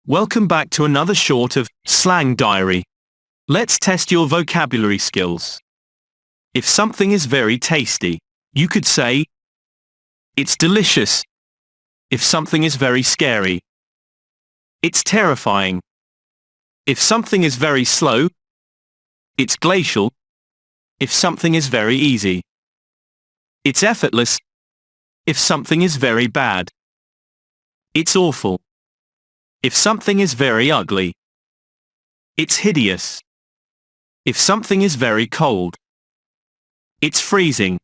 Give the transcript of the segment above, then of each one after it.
Welcome back to another short of Slang Diary. Let's test your vocabulary skills. If something is very tasty, you could say, "It's delicious." If something is very scary, it's terrifying. If something is very slow, it's glacial. If something is very easy, it's effortless. If something is very bad, it's awful. If something is very ugly, it's hideous. If something is very cold, it's freezing.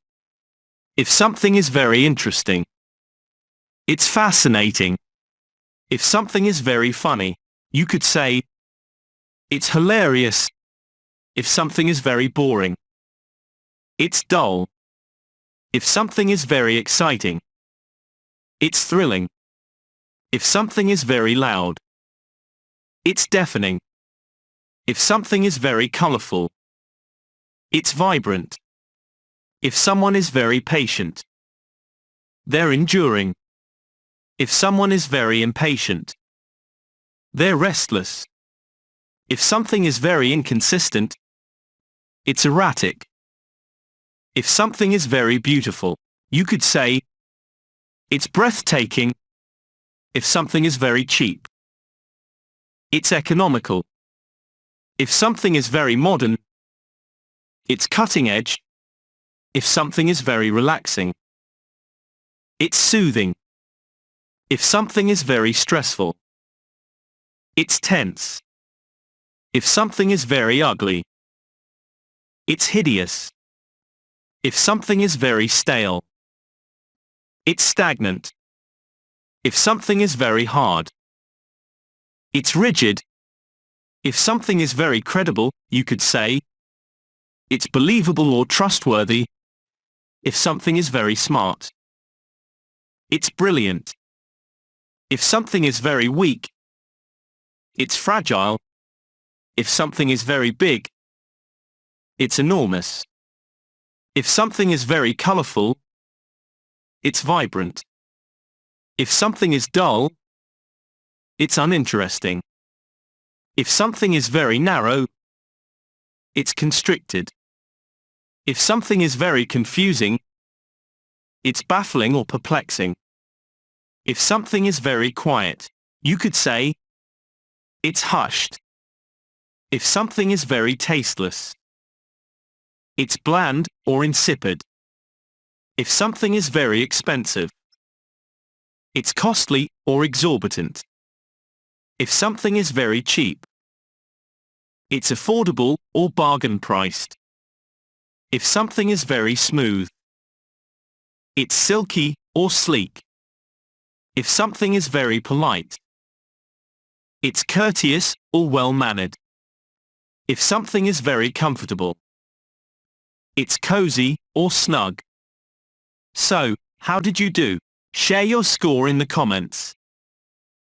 If something is very interesting, it's fascinating. If something is very funny, you could say, "It's hilarious." If something is very boring, it's dull. If something is very exciting, it's thrilling. If something is very loud, it's deafening. If something is very colorful, it's vibrant. If someone is very patient, they're enduring. If someone is very impatient, they're restless. If something is very inconsistent, it's erratic. If something is very beautiful, you could say, "It's breathtaking." If something is very cheap, it's economical. If something is very modern, it's cutting edge. If something is very relaxing, it's soothing. If something is very stressful, it's tense. If something is very ugly, it's hideous. If something is very stale, it's stagnant. If something is very hard, it's rigid. If something is very credible, you could say, "It's believable or trustworthy." If something is very smart, it's brilliant. If something is very weak, it's fragile. If something is very big, it's enormous. If something is very colorful, it's vibrant. If something is dull, it's uninteresting. If something is very narrow, it's constricted. If something is very confusing, it's baffling or perplexing. If something is very quiet, you could say, "It's hushed." If something is very tasteless, it's bland or insipid. If something is very expensive, it's costly or exorbitant. If something is very cheap, it's affordable or bargain-priced. If something is very smooth, it's silky or sleek. If something is very polite, it's courteous or well-mannered. If something is very comfortable, it's cozy or snug. So, how did you do? Share your score in the comments.